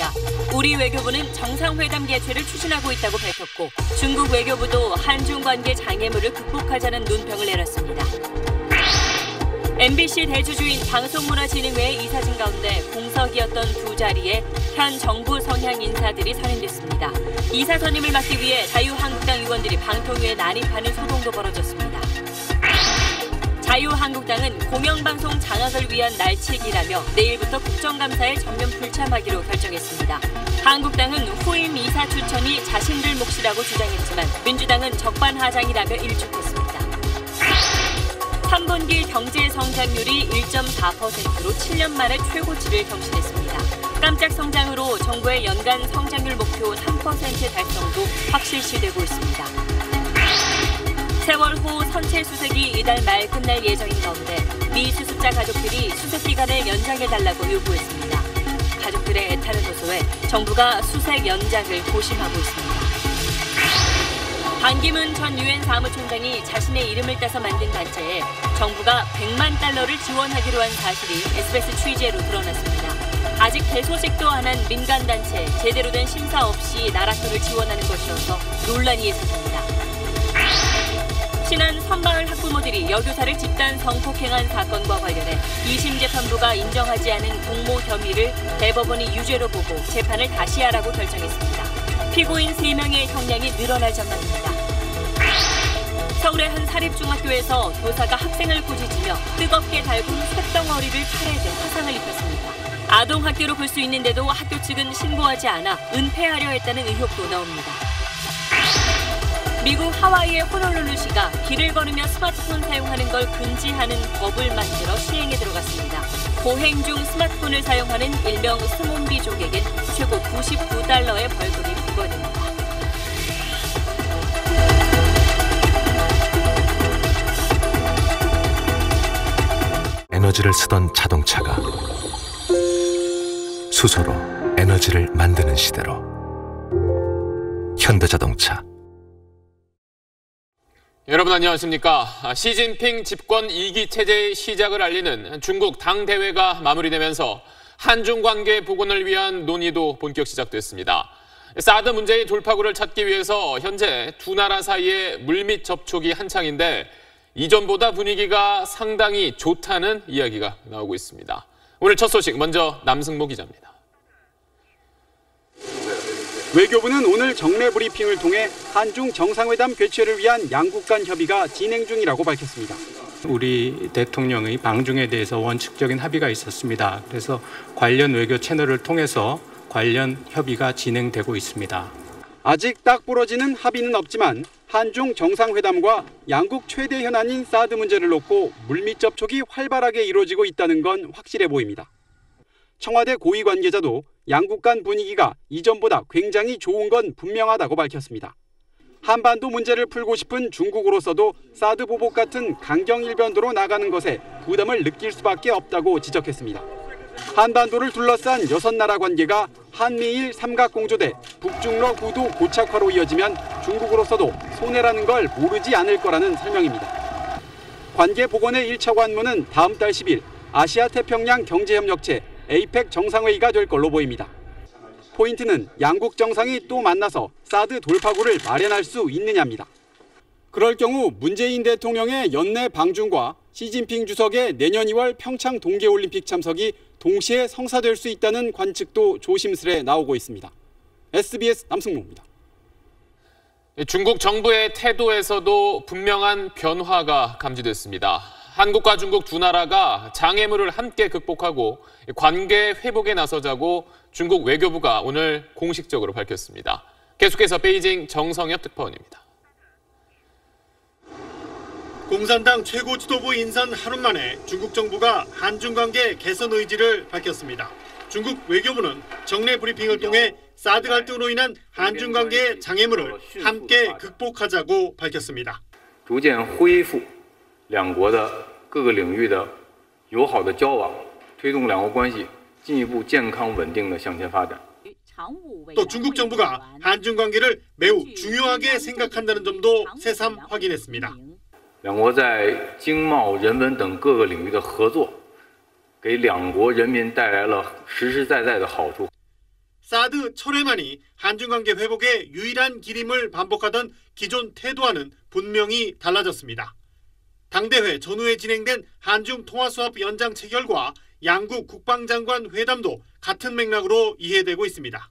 있습니다. 우리 외교부는 정상회담 개최를 추진하고 있다고 밝혔고 중국 외교부도 한중 관계 장애물을 극복하자는 논평을 내놨습니다. MBC 대주주인 방송문화진흥회의 이사진 가운데 공석이었던 두 자리에 현 정부 성향 인사들이 선임됐습니다. 이사 선임을 맡기 위해 자유한국당 의원들이 방통위에 난입하는 소동도 벌어졌습니다. 자유한국당은 공영방송 장악을 위한 날치기라며 내일부터 국정감사에 전면 불참하기로 결정했습니다. 한국당은 후임 이사 추천이 자신들 몫이라고 주장했지만 민주당은 적반하장이라며 일축했습니다. 3분기 경제 성장률이 1.4%로 7년 만에 최고치를 경신했습니다. 깜짝 성장으로 정부의 연간 성장률 목표 3% 달성도 확실시되고 있습니다. 세월호 선체 수색이 이달 말 끝날 예정인 가운데 미 수습자 가족들이 수색 기간을 연장해달라고 요구했습니다. 가족들의 애타를 호소해 정부가 수색 연장을 고심하고 있습니다. 반기문 전 유엔 사무총장이 자신의 이름을 따서 만든 단체에 정부가 100만 달러를 지원하기로 한 사실이 SBS 취재로 드러났습니다. 아직 대소식도 안 한 민간단체, 제대로 된 심사 없이 나라표를 지원하는 것이어서 논란이 예상됩니다. 신안 선마을 학부모들이 여교사를 집단 성폭행한 사건과 관련해 2심 재판부가 인정하지 않은 공모 혐의를 대법원이 유죄로 보고 재판을 다시 하라고 결정했습니다. 피고인 3명의 형량이 늘어날 전망입니다. 서울의 한 사립중학교에서 교사가 학생을 꾸짖으며 뜨겁게 달군 쇳덩어리를 팔에 대 화상을 입혔습니다. 아동학대로 볼 수 있는데도 학교 측은 신고하지 않아 은폐하려 했다는 의혹도 나옵니다. 미국 하와이의 호놀룰루시가 길을 걸으며 스마트폰 사용하는 걸 금지하는 법을 만들어 시행에 들어갔습니다. 보행 중 스마트폰을 사용하는 일명 스몬비족에겐 최고 $99의 벌금이 부과됩니다. 에너지를 쓰던 자동차가 수소로 에너지를 만드는 시대로 현대자동차. 여러분 안녕하십니까. 시진핑 집권 2기 체제의 시작을 알리는 중국 당대회가 마무리되면서 한중 관계 복원을 위한 논의도 본격 시작됐습니다. 사드 문제의 돌파구를 찾기 위해서 현재 두 나라 사이의 물밑 접촉이 한창인데 이전보다 분위기가 상당히 좋다는 이야기가 나오고 있습니다. 오늘 첫 소식 먼저 남승모 기자입니다. 외교부는 오늘 정례 브리핑을 통해 한중 정상회담 개최를 위한 양국 간 협의가 진행 중이라고 밝혔습니다. 우리 대통령의 방중에 대해서 원칙적인 합의가 있었습니다. 그래서 관련 외교 채널을 통해서 관련 협의가 진행되고 있습니다. 아직 딱 부러지는 합의는 없지만 한중 정상회담과 양국 최대 현안인 사드 문제를 놓고 물밑 접촉이 활발하게 이루어지고 있다는 건 확실해 보입니다. 청와대 고위 관계자도 양국 간 분위기가 이전보다 굉장히 좋은 건 분명하다고 밝혔습니다. 한반도 문제를 풀고 싶은 중국으로서도 사드 보복 같은 강경 일변도로 나가는 것에 부담을 느낄 수밖에 없다고 지적했습니다. 한반도를 둘러싼 6나라 관계가 한미일 삼각공조대 북중러 구도 고착화로 이어지면 중국으로서도 손해라는 걸 모르지 않을 거라는 설명입니다. 관계 복원의 1차 관문은 다음 달 10일 아시아태평양 경제협력체 APEC 정상회의가 될 걸로 보입니다. 포인트는 양국 정상이 또 만나서 사드 돌파구를 마련할 수 있느냐입니다. 그럴 경우 문재인 대통령의 연내 방중과 시진핑 주석의 내년 2월 평창 동계올림픽 참석이 동시에 성사될 수 있다는 관측도 조심스레 나오고 있습니다. SBS 남승모입니다. 중국 정부의 태도에서도 분명한 변화가 감지됐습니다. 한국과 중국 두 나라가 장애물을 함께 극복하고 관계 회복에 나서자고 중국 외교부가 오늘 공식적으로 밝혔습니다. 계속해서 베이징 정성엽 특파원입니다. 공산당 최고 지도부 인선 하루 만에 중국 정부가 한중 관계 개선 의지를 밝혔습니다. 중국 외교부는 정례 브리핑을 통해 사드 갈등으로 인한 한중 관계의 장애물을 함께 극복하자고 밝혔습니다. 逐渐恢复两国的各个领域的友好的交往，推动两国关系进一步健康稳定的向前发展。 또 중국 정부가 한중 관계를 매우 중요하게 생각한다는 점도 새삼 확인했습니다. 两国在经贸、人文等各个领域的合作，给两国人民带来了实实在在的好处。 사드 철회만이 한중관계 회복의 유일한 길임을 반복하던 기존 태도와는 분명히 달라졌습니다. 당대회 전후에 진행된 한중 통화수합 연장 체결과 양국 국방장관 회담도 같은 맥락으로 이해되고 있습니다.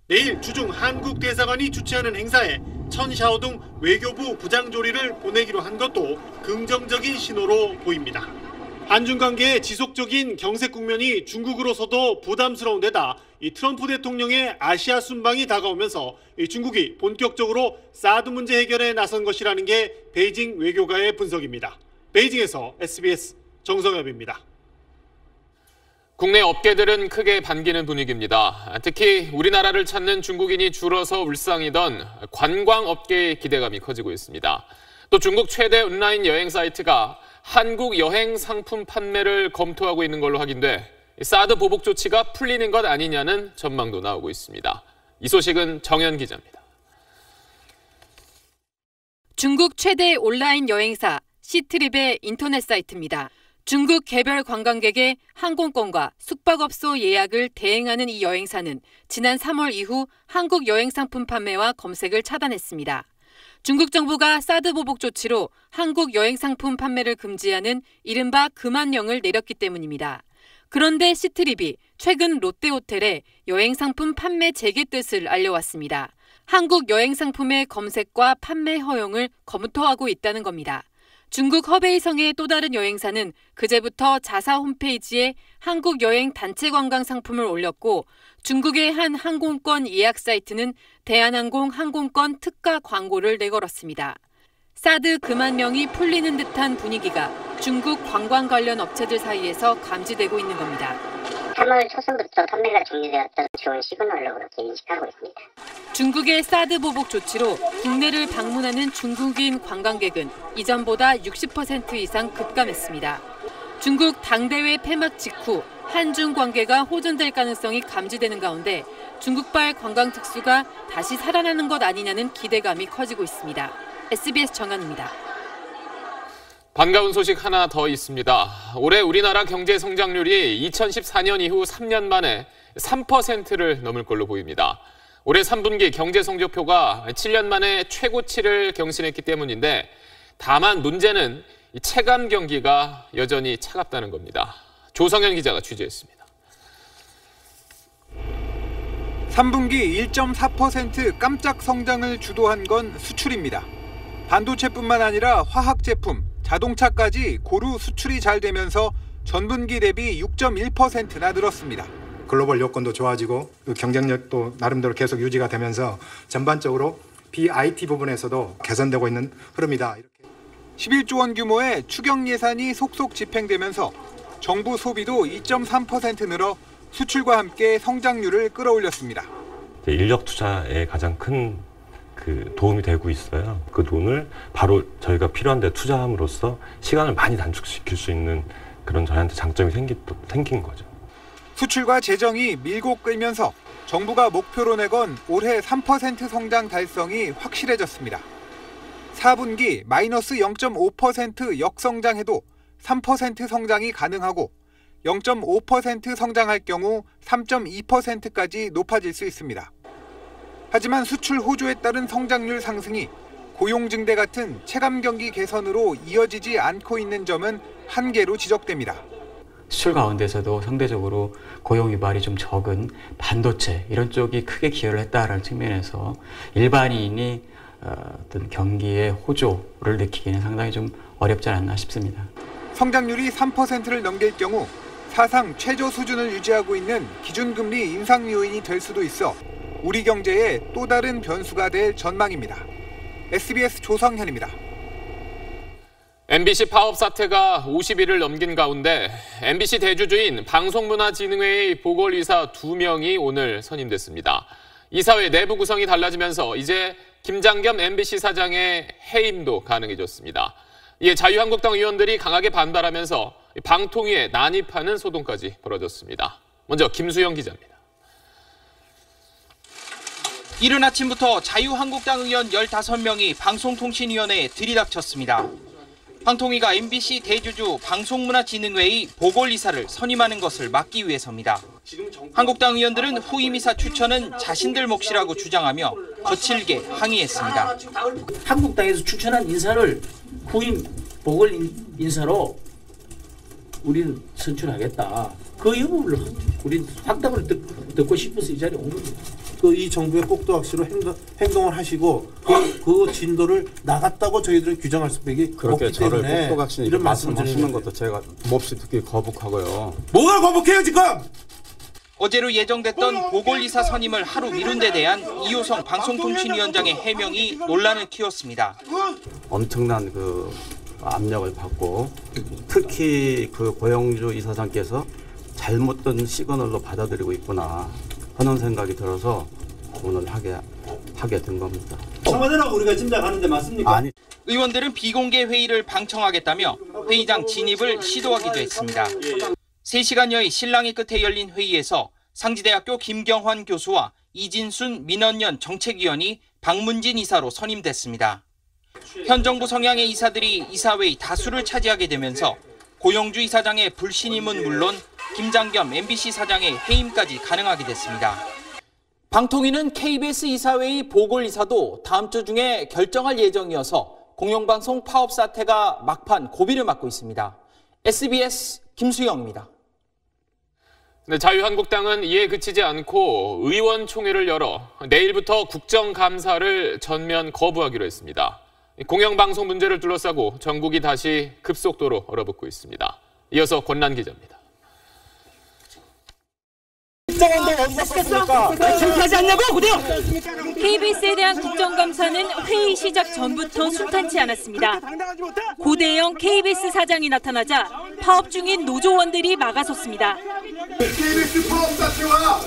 내일 주중 한국 대사관이 주최하는 행사에 천 샤오둥 외교부 부장조리를 보내기로 한 것도 긍정적인 신호로 보입니다. 한중 관계의 지속적인 경색 국면이 중국으로서도 부담스러운 데다 이 트럼프 대통령의 아시아 순방이 다가오면서 중국이 본격적으로 사드 문제 해결에 나선 것이라는 게 베이징 외교가의 분석입니다. 베이징에서 SBS 정성엽입니다. 국내 업계들은 크게 반기는 분위기입니다. 특히 우리나라를 찾는 중국인이 줄어서 울상이던 관광업계의 기대감이 커지고 있습니다. 또 중국 최대 온라인 여행 사이트가 한국 여행 상품 판매를 검토하고 있는 걸로 확인돼 사드 보복 조치가 풀리는 것 아니냐는 전망도 나오고 있습니다. 이 소식은 정현 기자입니다. 중국 최대 온라인 여행사 시트립의 인터넷 사이트입니다. 중국 개별 관광객의 항공권과 숙박업소 예약을 대행하는 이 여행사는 지난 3월 이후 한국 여행 상품 판매와 검색을 차단했습니다. 중국 정부가 사드 보복 조치로 한국 여행 상품 판매를 금지하는 이른바 금한령을 내렸기 때문입니다. 그런데 시트립이 최근 롯데호텔에 여행 상품 판매 재개 뜻을 알려왔습니다. 한국 여행 상품의 검색과 판매 허용을 검토하고 있다는 겁니다. 중국 허베이성의 또 다른 여행사는 그제부터 자사 홈페이지에 한국 여행 단체 관광 상품을 올렸고 중국의 한 항공권 예약 사이트는 대한항공 항공권 특가 광고를 내걸었습니다. 사드 금한령이 풀리는 듯한 분위기가 중국 관광 관련 업체들 사이에서 감지되고 있는 겁니다. 3월 초순부터 판매가 종료되었던 좋은 시그널로 그렇게 인식하고 있습니다. 중국의 사드 보복 조치로 국내를 방문하는 중국인 관광객은 이전보다 60% 이상 급감했습니다. 중국 당대회 폐막 직후 한중 관계가 호전될 가능성이 감지되는 가운데 중국발 관광 특수가 다시 살아나는 것 아니냐는 기대감이 커지고 있습니다. SBS 정현입니다. 반가운 소식 하나 더 있습니다. 올해 우리나라 경제 성장률이 2014년 이후 3년 만에 3%를 넘을 걸로 보입니다. 올해 3분기 경제 성적표가 7년 만에 최고치를 경신했기 때문인데 다만 문제는 체감 경기가 여전히 차갑다는 겁니다. 조성현 기자가 취재했습니다. 3분기 1.4% 깜짝 성장을 주도한 건 수출입니다. 반도체뿐만 아니라 화학제품, 자동차까지 고루 수출이 잘 되면서 전분기 대비 6.1%나 늘었습니다. 글로벌 여건도 좋아지고 경쟁력도 나름대로 계속 유지가 되면서 전반적으로 BIT 부분에서도 개선되고 있는 흐름이다. 11조 원 규모의 추경 예산이 속속 집행되면서 정부 소비도 2.3% 늘어 수출과 함께 성장률을 끌어올렸습니다. 인력 투자에 가장 큰 도움이 되고 있어요. 그 돈을 바로 저희가 필요한 데 투자함으로써 시간을 많이 단축시킬 수 있는 그런 저희한테 장점이 생긴 거죠. 수출과 재정이 밀고 끌면서 정부가 목표로 내건 올해 3% 성장 달성이 확실해졌습니다. 4분기 마이너스 0.5% 역성장해도 3% 성장이 가능하고 0.5% 성장할 경우 3.2%까지 높아질 수 있습니다. 하지만 수출 호조에 따른 성장률 상승이 고용 증대 같은 체감 경기 개선으로 이어지지 않고 있는 점은 한계로 지적됩니다. 수출 가운데서도 상대적으로 고용 유발이 좀 적은 반도체 이런 쪽이 크게 기여를 했다라는 측면에서 일반인이 어떤 경기의 호조를 느끼기는 상당히 좀 어렵지 않았나 싶습니다. 성장률이 3%를 넘길 경우 사상 최저 수준을 유지하고 있는 기준금리 인상 요인이 될 수도 있어 우리 경제에 또 다른 변수가 될 전망입니다. SBS 조성현입니다. MBC 파업 사태가 50일을 넘긴 가운데 MBC 대주주인 방송문화진흥회의 보궐이사 2명이 오늘 선임됐습니다. 이사회 내부 구성이 달라지면서 이제 김장겸 MBC 사장의 해임도 가능해졌습니다. 이에 자유한국당 의원들이 강하게 반발하면서 방통위에 난입하는 소동까지 벌어졌습니다. 먼저 김수영 기자입니다. 이른 아침부터 자유한국당 의원 15명이 방송통신위원회에 들이닥쳤습니다. 방통위가 MBC 대주주 방송문화진흥회의 보궐이사를 선임하는 것을 막기 위해서입니다. 한국당 의원들은 후임 이사 추천은 자신들 몫이라고 주장하며 거칠게 항의했습니다. 한국당에서 추천한 인사를 후임 보궐 인사로 우리는 선출하겠다. 그 여부를 우리 확답을 듣고 싶어서 이 자리에 온 겁니다. 이 정부의 꼭두각시로 행동을 하시고 그 진도를 나갔다고 저희들은 규정할 수밖에 그렇게 없기 때문에 저를 꼭두각시 이런 말씀하시는 것도 제가 몹시 듣기 거북하고요. 뭐가 거북해요 지금? 어제로 예정됐던 보궐이사 선임을 하루 미룬 데 대한 이호성 방송통신위원장의 해명이 논란을 키웠습니다. 엄청난 압력을 받고 특히 고영주 이사장께서 잘못된 시그널로 받아들이고 있구나 하는 생각이 들어서 오늘 하게 된 겁니다. 청와대라고 우리가 짐작하는데 맞습니까? 아니. 의원들은 비공개 회의를 방청하겠다며 회의장 진입을 시도하기도 했습니다. 3시간여의 실랑이 끝에 열린 회의에서 상지대학교 김경환 교수와 이진순 민원연 정책위원이 박문진 이사로 선임됐습니다. 현 정부 성향의 이사들이 이사회의 다수를 차지하게 되면서 고영주 이사장의 불신임은 물론 김장겸 MBC 사장의 해임까지 가능하게 됐습니다. 방통위는 KBS 이사회의 보궐이사도 다음 주 중에 결정할 예정이어서 공영방송 파업 사태가 막판 고비를 맞고 있습니다. SBS 김수영입니다. 네, 자유한국당은 이에 그치지 않고 의원총회를 열어 내일부터 국정감사를 전면 거부하기로 했습니다. 공영방송 문제를 둘러싸고 전국이 다시 급속도로 얼어붙고 있습니다. 이어서 권란 기자입니다. KBS에 대한 국정감사는 회의 시작 전부터 순탄치 않았습니다. 고대영 KBS 사장이 나타나자 파업 중인 노조원들이 막아섰습니다. KBS 파업 사태와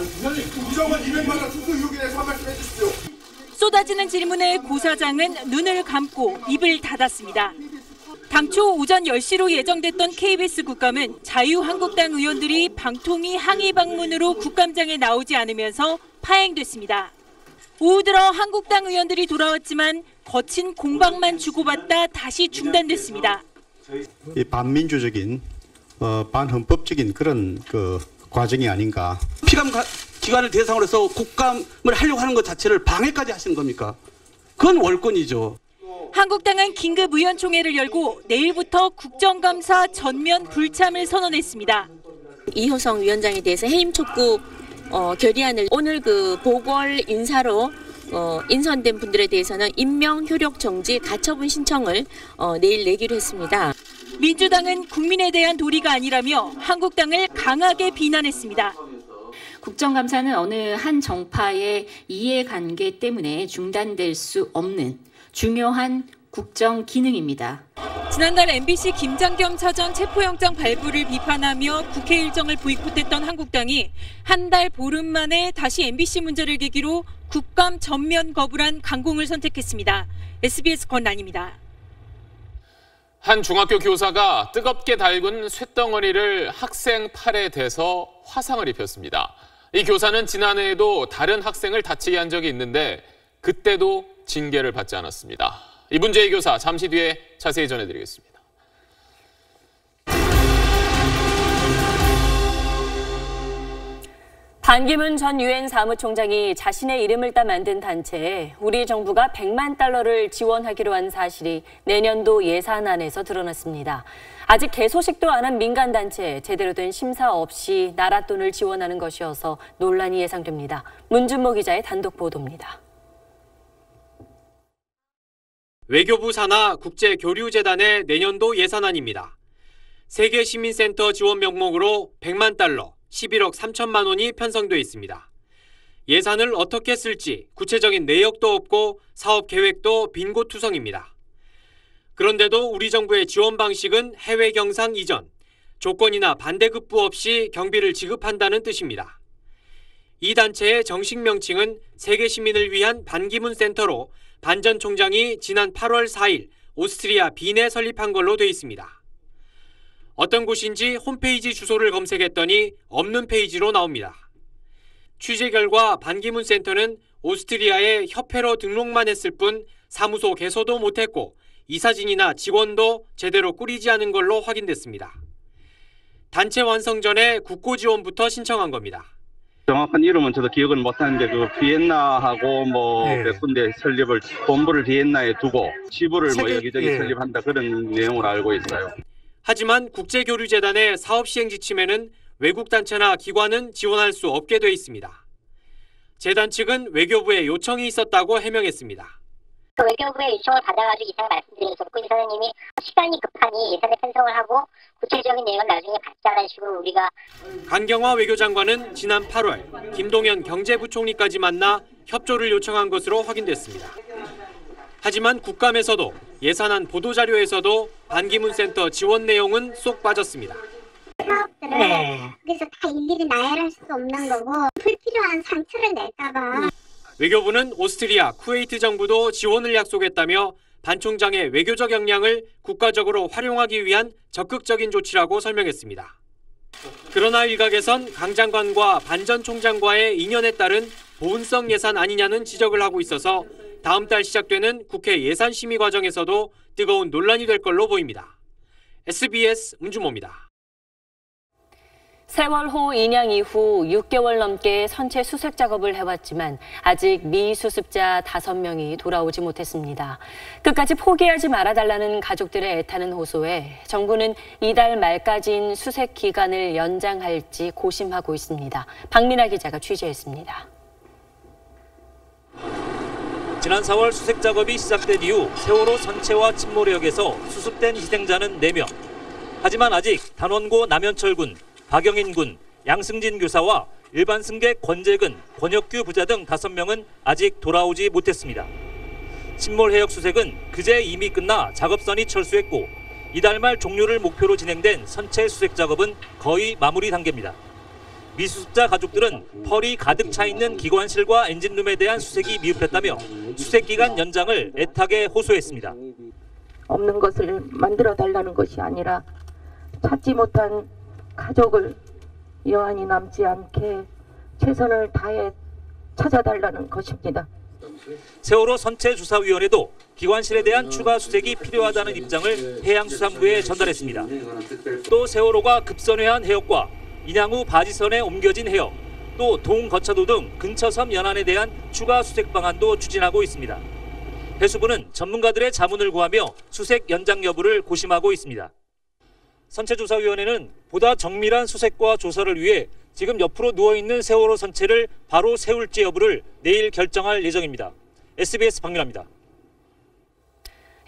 국정원 200만 수수 의혹에 대해서 한 말씀 해주십시오. 쏟아지는 질문에 고 사장은 눈을 감고 입을 닫았습니다. 당초 오전 10시로 예정됐던 KBS 국감은 자유한국당 의원들이 방통위 항의 방문으로 국감장에 나오지 않으면서 파행됐습니다. 오후 들어 한국당 의원들이 돌아왔지만 거친 공방만 주고받다 다시 중단됐습니다. 이 반민주적인 반헌법적인 그런 과정이 아닌가. 피감 기관을 대상으로 해서 국감을 하려고 하는 것 자체를 방해까지 하시는 겁니까? 그건 월권이죠. 한국당은 긴급 의원총회를 열고 내일부터 국정감사 전면 불참을 선언했습니다. 이호성 위원장에 대해서 해임 촉구 결의안을 오늘 보궐 인사로 인선된 분들에 대해서는 임명 효력 정지 가처분 신청을 내일 내기로 했습니다. 민주당은 국민에 대한 도리가 아니라며 한국당을 강하게 비난했습니다. 국정감사는 어느 한 정파의 이해관계 때문에 중단될 수 없는 중요한 국정 기능입니다. 지난달 MBC 김장겸 사장 체포영장 발부를 비판하며 국회 일정을 보이콧했던 한국당이 한 달 보름 만에 다시 MBC 문제를 계기로 국감 전면 거부란 강공을 선택했습니다. SBS 권란입니다. 한 중학교 교사가 뜨겁게 달군 쇳덩어리를 학생 팔에 대서 화상을 입혔습니다. 이 교사는 지난해에도 다른 학생을 다치게 한 적이 있는데 그때도 징계를 받지 않았습니다. 이 문제의 교사 잠시 뒤에 자세히 전해드리겠습니다. 반기문 전 유엔 사무총장이 자신의 이름을 따 만든 단체에 우리 정부가 100만 달러를 지원하기로 한 사실이 내년도 예산안에서 드러났습니다. 아직 개소식도 안 한 민간단체에 제대로 된 심사 없이 나라 돈을 지원하는 것이어서 논란이 예상됩니다. 문준모 기자의 단독 보도입니다. 외교부 산하 국제교류재단의 내년도 예산안입니다. 세계시민센터 지원 명목으로 100만 달러, 11억 3천만 원이 편성돼 있습니다. 예산을 어떻게 쓸지 구체적인 내역도 없고 사업 계획도 빈곤투성입니다. 그런데도 우리 정부의 지원 방식은 해외 경상 이전, 조건이나 반대급부 없이 경비를 지급한다는 뜻입니다. 이 단체의 정식 명칭은 세계시민을 위한 반기문 센터로 반 전 총장이 지난 8월 4일 오스트리아 빈에 설립한 걸로 돼 있습니다. 어떤 곳인지 홈페이지 주소를 검색했더니 없는 페이지로 나옵니다. 취재 결과 반기문 센터는 오스트리아에 협회로 등록만 했을 뿐 사무소 개소도 못했고 이사진이나 직원도 제대로 꾸리지 않은 걸로 확인됐습니다. 단체 완성 전에 국고 지원부터 신청한 겁니다. 정확한 이름은 저도 기억은 못하는데 그 비엔나하고 몇 군데 설립을 본부를 비엔나에 두고 지부를 여기저기 설립한다 그런 내용으로 알고 있어요. 하지만 국제교류재단의 사업 시행 지침에는 외국 단체나 기관은 지원할 수 없게 돼 있습니다. 재단 측은 외교부에 요청이 있었다고 해명했습니다. 외교부의 요청을 받아가지고 이상 말씀드렸었고 이사장님이 시간이 급하니 예산에 편성을 하고 구체적인 내용은 나중에 받자라는 식으로 우리가 강경화 외교장관은 지난 8월 김동연 경제부총리까지 만나 협조를 요청한 것으로 확인됐습니다. 하지만 국감에서도 예산안 보도자료에서도 반기문 센터 지원 내용은 쏙 빠졌습니다. 사업들을 그래서 다 일일이 나열할 수 없는 거고 불필요한 상처를 낼까봐. 외교부는 오스트리아, 쿠웨이트 정부도 지원을 약속했다며 반 총장의 외교적 역량을 국가적으로 활용하기 위한 적극적인 조치라고 설명했습니다. 그러나 일각에선 강 장관과 반 전 총장과의 인연에 따른 보훈성 예산 아니냐는 지적을 하고 있어서 다음 달 시작되는 국회 예산심의 과정에서도 뜨거운 논란이 될 걸로 보입니다. SBS 문준모입니다. 세월호 인양 이후 6개월 넘게 선체 수색 작업을 해왔지만 아직 미수습자 5명이 돌아오지 못했습니다. 끝까지 포기하지 말아달라는 가족들의 애타는 호소에 정부는 이달 말까지인 수색 기간을 연장할지 고심하고 있습니다. 박민아 기자가 취재했습니다. 지난 4월 수색 작업이 시작된 이후 세월호 선체와 침몰해역에서 수습된 희생자는 4명. 하지만 아직 단원고 남현철군, 박영인 군, 양승진 교사와 일반 승객 권재근, 권혁규 부자 등 5명은 아직 돌아오지 못했습니다. 침몰 해역 수색은 그제 이미 끝나 작업선이 철수했고 이달 말 종료를 목표로 진행된 선체 수색 작업은 거의 마무리 단계입니다. 미수습자 가족들은 펄이 가득 차 있는 기관실과 엔진룸에 대한 수색이 미흡했다며 수색 기간 연장을 애타게 호소했습니다. 없는 것을 만들어 달라는 것이 아니라 찾지 못한 가족을 여한이 남지 않게 최선을 다해 찾아달라는 것입니다. 세월호 선체조사위원회도 기관실에 대한 추가 수색이 필요하다는 입장을 해양수산부에 전달했습니다. 또 세월호가 급선회한 해역과 인양 후 바지선에 옮겨진 해역, 또 동거차도 등 근처섬 연안에 대한 추가 수색 방안도 추진하고 있습니다. 해수부는 전문가들의 자문을 구하며 수색 연장 여부를 고심하고 있습니다. 선체조사위원회는 보다 정밀한 수색과 조사를 위해 지금 옆으로 누워있는 세월호 선체를 바로 세울지 여부를 내일 결정할 예정입니다. SBS 박민아입니다.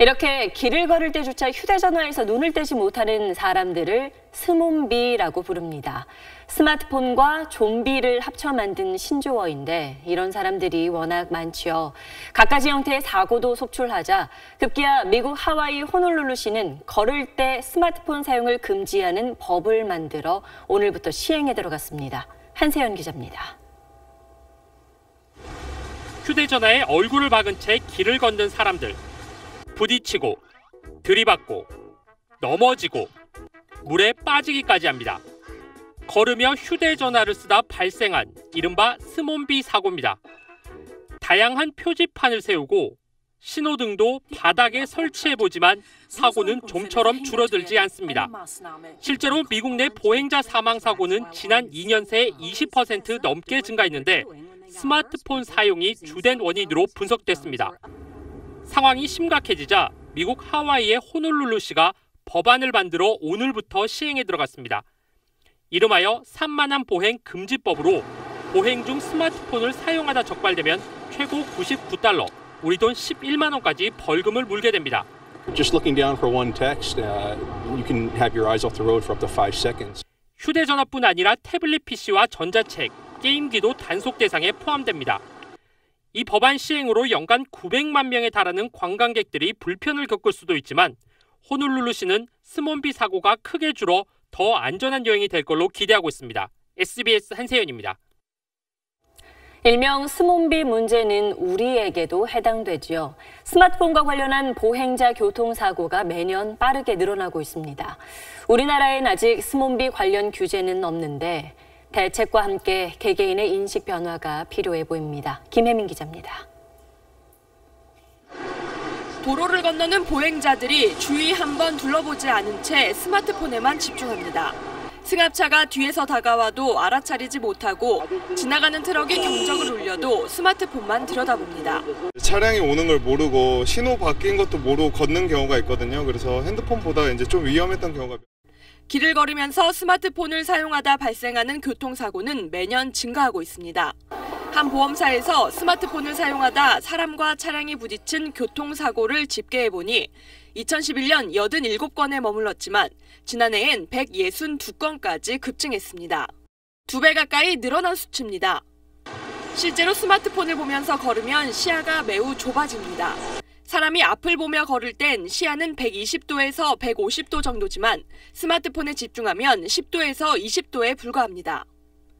이렇게 길을 걸을 때조차 휴대전화에서 눈을 떼지 못하는 사람들을 스몬비라고 부릅니다. 스마트폰과 좀비를 합쳐 만든 신조어인데 이런 사람들이 워낙 많지요. 갖가지 형태의 사고도 속출하자 급기야 미국 하와이 호놀룰루시는 걸을 때 스마트폰 사용을 금지하는 법을 만들어 오늘부터 시행에 들어갔습니다. 한세연 기자입니다. 휴대전화에 얼굴을 박은 채 길을 걷는 사람들. 부딪히고, 들이받고, 넘어지고, 물에 빠지기까지 합니다. 걸으며 휴대전화를 쓰다 발생한 이른바 스몬비 사고입니다. 다양한 표지판을 세우고 신호등도 바닥에 설치해보지만 사고는 좀처럼 줄어들지 않습니다. 실제로 미국 내 보행자 사망 사고는 지난 2년 새에 20% 넘게 증가했는데 스마트폰 사용이 주된 원인으로 분석됐습니다. 상황이 심각해지자 미국 하와이의 호놀룰루시가 법안을 만들어 오늘부터 시행에 들어갔습니다. 이름하여 산만한 보행 금지법으로 보행 중 스마트폰을 사용하다 적발되면 최고 $99, 우리 돈 11만 원까지 벌금을 물게 됩니다. Just looking down for one text, you can have your eyes off the road for up to 5 seconds. 휴대전화뿐 아니라 태블릿 PC와 전자책, 게임기도 단속 대상에 포함됩니다. 이 법안 시행으로 연간 900만 명에 달하는 관광객들이 불편을 겪을 수도 있지만 호놀룰루시는 스몬비 사고가 크게 줄어 더 안전한 여행이 될 걸로 기대하고 있습니다. SBS 한세연입니다. 일명 스몬비 문제는 우리에게도 해당되지요. 스마트폰과 관련한 보행자 교통사고가 매년 빠르게 늘어나고 있습니다. 우리나라엔 아직 스몬비 관련 규제는 없는데 대책과 함께 개개인의 인식 변화가 필요해 보입니다. 김혜민 기자입니다. 도로를 건너는 보행자들이 주위 한번 둘러보지 않은 채 스마트폰에만 집중합니다. 승합차가 뒤에서 다가와도 알아차리지 못하고 지나가는 트럭이 경적을 울려도 스마트폰만 들여다봅니다. 차량이 오는 걸 모르고 신호 바뀐 것도 모르고 걷는 경우가 있거든요. 그래서 핸드폰 보다가 이제 좀 위험했던 경우가. 길을 걸으면서 스마트폰을 사용하다 발생하는 교통사고는 매년 증가하고 있습니다. 한 보험사에서 스마트폰을 사용하다 사람과 차량이 부딪힌 교통사고를 집계해보니 2011년 87건에 머물렀지만 지난해엔 162건까지 급증했습니다. 2배 가까이 늘어난 수치입니다. 실제로 스마트폰을 보면서 걸으면 시야가 매우 좁아집니다. 사람이 앞을 보며 걸을 땐 시야는 120도에서 150도 정도지만 스마트폰에 집중하면 10도에서 20도에 불과합니다.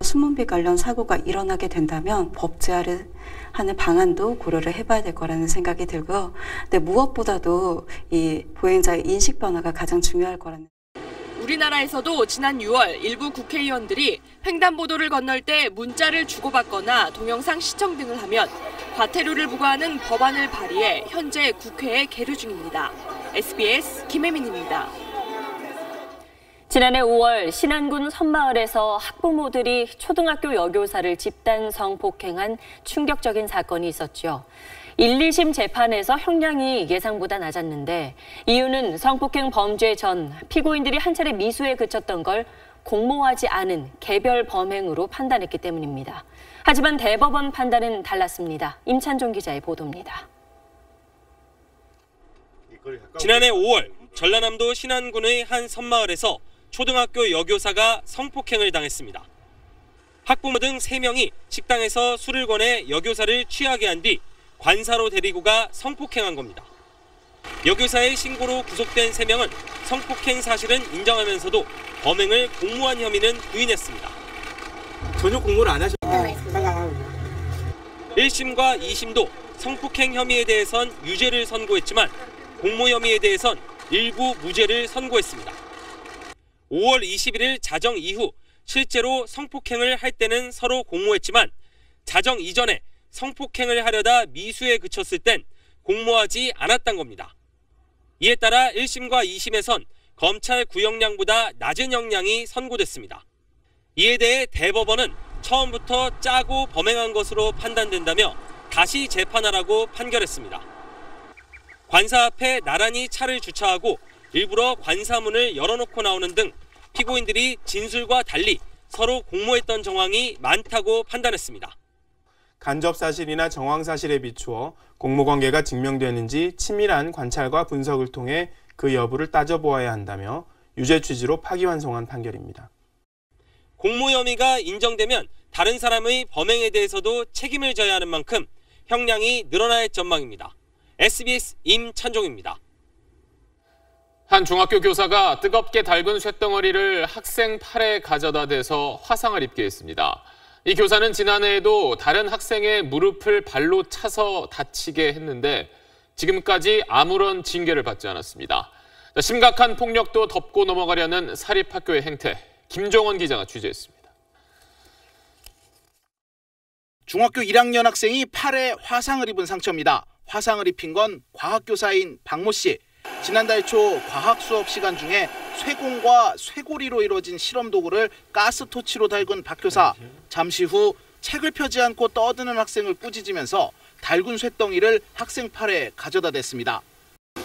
수문비 관련 사고가 일어나게 된다면 법 제한을 하는 방안도 고려를 해봐야 될 거라는 생각이 들고요. 근데 무엇보다도 이 보행자의 인식 변화가 가장 중요할 거라는. 우리나라에서도 지난 6월 일부 국회의원들이 횡단보도를 건널 때 문자를 주고받거나 동영상 시청 등을 하면 과태료를 부과하는 법안을 발의해 현재 국회에 계류 중입니다. SBS 김혜민입니다. 지난해 5월 신안군 섬마을에서 학부모들이 초등학교 여교사를 집단 성폭행한 충격적인 사건이 있었죠. 1, 2심 재판에서 형량이 예상보다 낮았는데 이유는 성폭행 범죄 전 피고인들이 한 차례 미수에 그쳤던 걸 공모하지 않은 개별 범행으로 판단했기 때문입니다. 하지만 대법원 판단은 달랐습니다. 임찬종 기자의 보도입니다. 지난해 5월 전라남도 신안군의 한 섬마을에서 초등학교 여교사가 성폭행을 당했습니다. 학부모 등 3명이 식당에서 술을 권해 여교사를 취하게 한 뒤 관사로 데리고 가 성폭행한 겁니다. 여교사의 신고로 구속된 3명은 성폭행 사실은 인정하면서도 범행을 공모한 혐의는 부인했습니다. 전혀 공모를 안 하셨나요? 1심과 2심도 성폭행 혐의에 대해선 유죄를 선고했지만 공모 혐의에 대해선 일부 무죄를 선고했습니다. 5월 21일 자정 이후 실제로 성폭행을 할 때는 서로 공모했지만 자정 이전에 성폭행을 하려다 미수에 그쳤을 땐 공모하지 않았던 겁니다. 이에 따라 1심과 2심에선 검찰 구형량보다 낮은 형량이 선고됐습니다. 이에 대해 대법원은 처음부터 짜고 범행한 것으로 판단된다며 다시 재판하라고 판결했습니다. 관사 앞에 나란히 차를 주차하고 일부러 관사문을 열어놓고 나오는 등 피고인들이 진술과 달리 서로 공모했던 정황이 많다고 판단했습니다. 간접 사실이나 정황 사실에 비추어 공모 관계가 증명되는지 치밀한 관찰과 분석을 통해 그 여부를 따져보아야 한다며 유죄 취지로 파기환송한 판결입니다. 공모 혐의가 인정되면 다른 사람의 범행에 대해서도 책임을 져야 하는 만큼 형량이 늘어날 전망입니다. SBS 임찬종입니다. 한 중학교 교사가 뜨겁게 달군 쇳덩어리를 학생 팔에 가져다 대서 화상을 입게 했습니다. 이 교사는 지난해에도 다른 학생의 무릎을 발로 차서 다치게 했는데 지금까지 아무런 징계를 받지 않았습니다. 심각한 폭력도 덮고 넘어가려는 사립학교의 행태, 김종원 기자가 취재했습니다. 중학교 1학년 학생이 팔에 화상을 입은 상처입니다. 화상을 입힌 건 과학교사인 박모 씨. 지난달 초 과학 수업 시간 중에 쇠공과 쇠고리로 이루어진 실험 도구를 가스토치로 달군 박 교사. 잠시 후 책을 펴지 않고 떠드는 학생을 꾸짖으면서 달군 쇳덩이를 학생 팔에 가져다 댔습니다.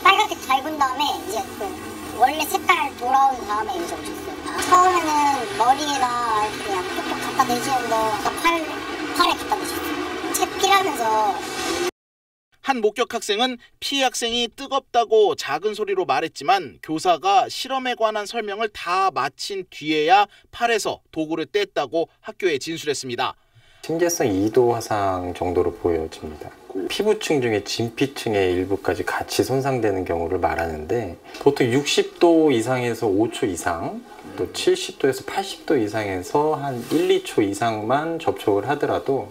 빨갛게 달군 다음에 이제 그 원래 색깔 돌아온 다음에 이제 오셨어요. 처음에는 머리에다 그냥 톡톡 갖다 대시는데 팔에 갖다 대셨어요. 책 피라면서. 한 목격 학생은 피해 학생이 뜨겁다고 작은 소리로 말했지만 교사가 실험에 관한 설명을 다 마친 뒤에야 팔에서 도구를 뗐다고 학교에 진술했습니다. 신재성 2도 화상 정도로 보여집니다. 피부층 중에 진피층의 일부까지 같이 손상되는 경우를 말하는데 보통 60도 이상에서 5초 이상, 또 70도에서 80도 이상에서 한 1, 2초 이상만 접촉을 하더라도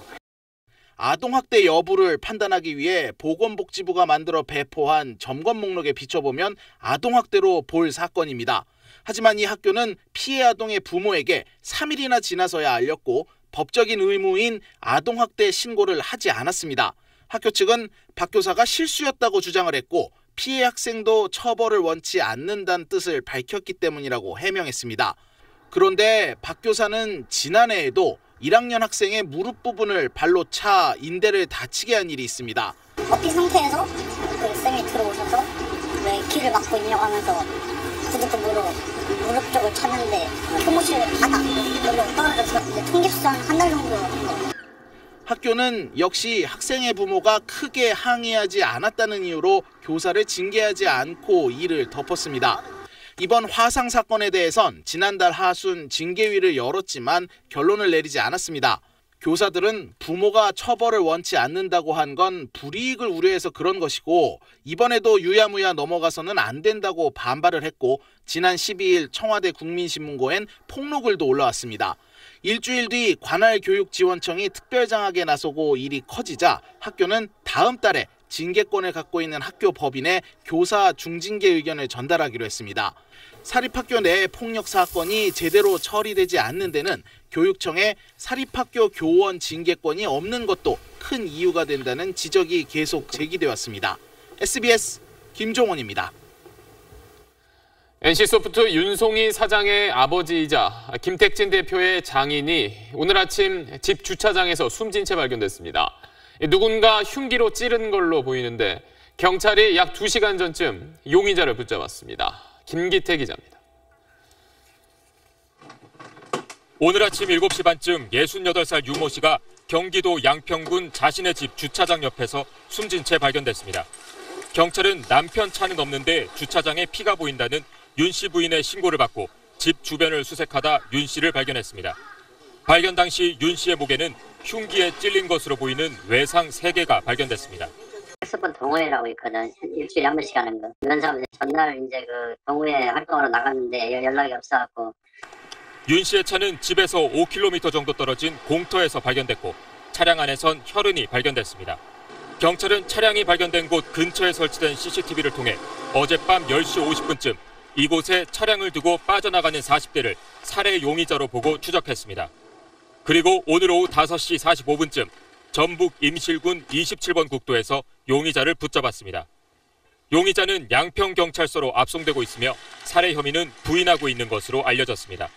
아동학대 여부를 판단하기 위해 보건복지부가 만들어 배포한 점검 목록에 비춰보면 아동학대로 볼 사건입니다. 하지만 이 학교는 피해 아동의 부모에게 3일이나 지나서야 알렸고 법적인 의무인 아동학대 신고를 하지 않았습니다. 학교 측은 박 교사가 실수였다고 주장을 했고 피해 학생도 처벌을 원치 않는다는 뜻을 밝혔기 때문이라고 해명했습니다. 그런데 박 교사는 지난해에도 1학년 학생의 무릎 부분을 발로 차 인대를 다치게 한 일이 있습니다. 업힌 상태에서 그 쌤이 들어오셔서 왜 길을 막고 있냐고 하면서 구두굽으로 무릎 쪽을 찼는데 교무실 바닥으로 떨어져서 이제 통깁수한 한 달 정도 한 거. 학교는 역시 학생의 부모가 크게 항의하지 않았다는 이유로 교사를 징계하지 않고 이를 덮었습니다. 이번 화상 사건에 대해선 지난달 하순 징계위를 열었지만 결론을 내리지 않았습니다. 교사들은 부모가 처벌을 원치 않는다고 한 건 불이익을 우려해서 그런 것이고 이번에도 유야무야 넘어가서는 안 된다고 반발을 했고 지난 12일 청와대 국민신문고엔 폭로글도 올라왔습니다. 일주일 뒤 관할 교육지원청이 특별장학에 나서고 일이 커지자 학교는 다음 달에 징계권을 갖고 있는 학교 법인에 교사 중징계 의견을 전달하기로 했습니다. 사립학교 내 폭력 사건이 제대로 처리되지 않는 데는 교육청에 사립학교 교원 징계권이 없는 것도 큰 이유가 된다는 지적이 계속 제기돼 왔습니다. SBS 김종원입니다. NC소프트 윤송희 사장의 아버지이자 김택진 대표의 장인이 오늘 아침 집 주차장에서 숨진 채 발견됐습니다. 누군가 흉기로 찌른 걸로 보이는데 경찰이 약 2시간 전쯤 용의자를 붙잡았습니다. 김기태 기자입니다. 오늘 아침 7시 반쯤 68살 유모 씨가 경기도 양평군 자신의 집 주차장 옆에서 숨진 채 발견됐습니다. 경찰은 남편 차는 없는데 주차장에 피가 보인다는 윤 씨 부인의 신고를 받고 집 주변을 수색하다 윤 씨를 발견했습니다. 발견 당시 윤 씨의 목에는 흉기에 찔린 것으로 보이는 외상 3개가 발견됐습니다. 엑스폰 동호회라고 있거든. 일주일에 한 번씩 하는 거. 그래서 전날 이제 그 동호회 활동하러 나갔는데 연락이 없어갖고. 윤 씨의 차는 집에서 5km 정도 떨어진 공터에서 발견됐고 차량 안에선 혈흔이 발견됐습니다. 경찰은 차량이 발견된 곳 근처에 설치된 CCTV를 통해 어젯밤 10시 50분쯤 이곳에 차량을 두고 빠져나가는 40대를 살해 용의자로 보고 추적했습니다. 그리고 오늘 오후 5시 45분쯤 전북 임실군 27번 국도에서 용의자를 붙잡았습니다. 용의자는 양평경찰서로 압송되고 있으며 살해 혐의는 부인하고 있는 것으로 알려졌습니다.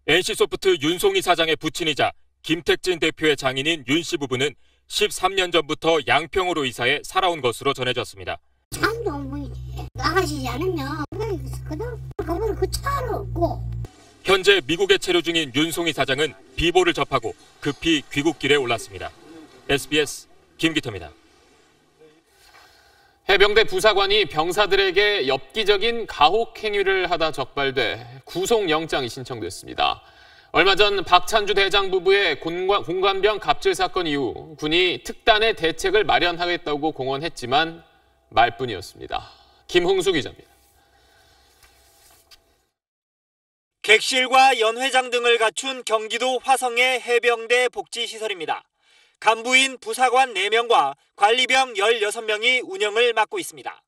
NC소프트 윤송희 사장의 부친이자 김택진 대표의 장인인 윤 씨 부부는 13년 전부터 양평으로 이사해 살아온 것으로 전해졌습니다. 잠도 안 보이지. 나가시지 않으면 그거는 그 차로 없고. 현재 미국에 체류 중인 윤송희 사장은 비보를 접하고 급히 귀국길에 올랐습니다. SBS 김기태입니다. 해병대 부사관이 병사들에게 엽기적인 가혹 행위를 하다 적발돼 구속영장이 신청됐습니다. 얼마 전 박찬주 대장 부부의 공관병 갑질 사건 이후 군이 특단의 대책을 마련하겠다고 공언했지만 말뿐이었습니다. 김흥수 기자입니다. 객실과 연회장 등을 갖춘 경기도 화성의 해병대 복지시설입니다. 간부인 부사관 4명과 관리병 16명이 운영을 맡고 있습니다.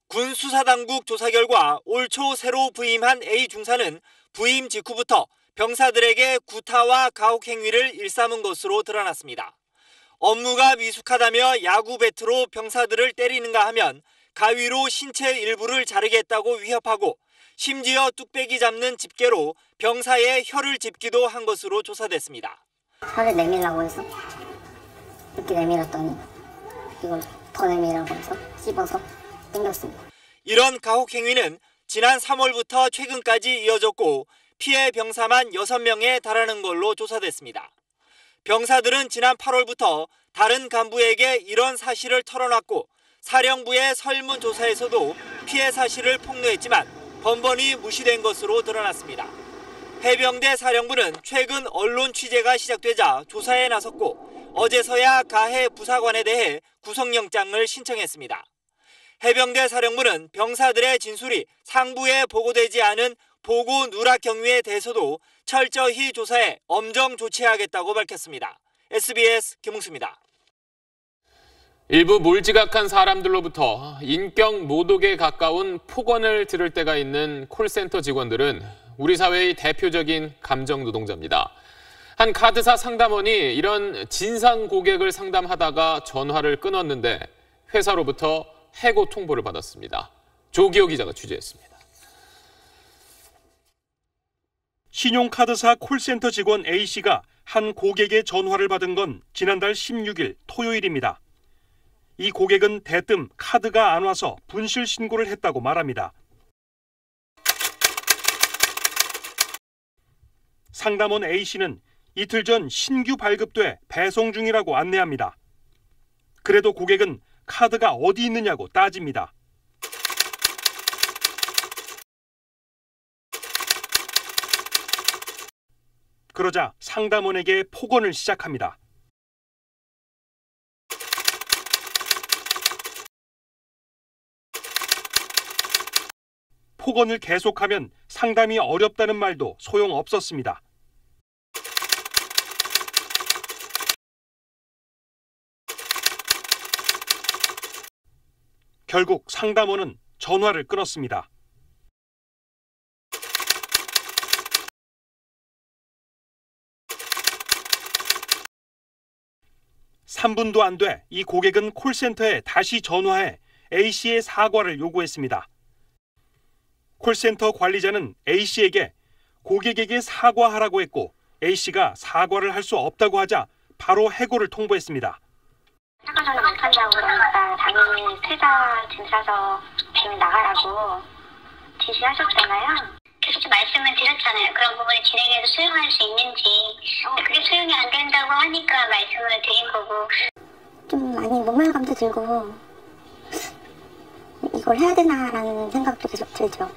군 수사당국 조사 결과 올 초 새로 부임한 A 중사는 부임 직후부터 병사들에게 구타와 가혹 행위를 일삼은 것으로 드러났습니다. 업무가 미숙하다며 야구 배트로 병사들을 때리는가 하면 가위로 신체 일부를 자르겠다고 위협하고 심지어 뚝배기 잡는 집게로 병사의 혀를 집기도 한 것으로 조사됐습니다. 혀를 내밀라고 해서 이렇게 내밀었더니 이걸 더 내밀라고 해서 씹어서 당겼습니다. 이런 가혹 행위는 지난 3월부터 최근까지 이어졌고 피해 병사만 6명에 달하는 걸로 조사됐습니다. 병사들은 지난 8월부터 다른 간부에게 이런 사실을 털어놨고 사령부의 설문조사에서도 피해 사실을 폭로했지만 번번이 무시된 것으로 드러났습니다. 해병대 사령부는 최근 언론 취재가 시작되자 조사에 나섰고 어제서야 가해 부사관에 대해 구속영장을 신청했습니다. 해병대 사령부는 병사들의 진술이 상부에 보고되지 않은 보고 누락 경위에 대해서도 철저히 조사해 엄정 조치하겠다고 밝혔습니다. SBS 김웅수입니다. 일부 몰지각한 사람들로부터 인격 모독에 가까운 폭언을 들을 때가 있는 콜센터 직원들은 우리 사회의 대표적인 감정 노동자입니다. 한 카드사 상담원이 이런 진상 고객을 상담하다가 전화를 끊었는데 회사로부터 해고 통보를 받았습니다. 조기호 기자가 취재했습니다. 신용카드사 콜센터 직원 A씨가 한 고객의 전화를 받은 건 지난달 16일 토요일입니다. 이 고객은 대뜸 카드가 안 와서 분실 신고를 했다고 말합니다. 상담원 A씨는 이틀 전 신규 발급돼 배송 중이라고 안내합니다. 그래도 고객은 카드가 어디 있느냐고 따집니다. 그러자 상담원에게 폭언을 시작합니다. 폭언을 계속하면 상담이 어렵다는 말도 소용없었습니다. 결국 상담원은 전화를 끊었습니다. (3분도) 안 돼 이 고객은 콜센터에 다시 전화해 A씨의 사과를 요구했습니다. 콜센터 관리자는 A씨에게 고객에게 사과하라고 했고 A씨가 사과를 할 수 없다고 하자 바로 해고를 통보했습니다. 사과전화 못한다고 그러니까 당연히 퇴사 짐 싸서 비면 나가라고 지시하셨잖아요. 계속 말씀을 드렸잖아요. 그런 부분을 진행해서 수용할 수 있는지. 그게 수용이 안 된다고 하니까 말씀을 드린 거고. 좀 많이 모멸감도 들고 이걸 해야 되나라는 생각도 계속 들죠.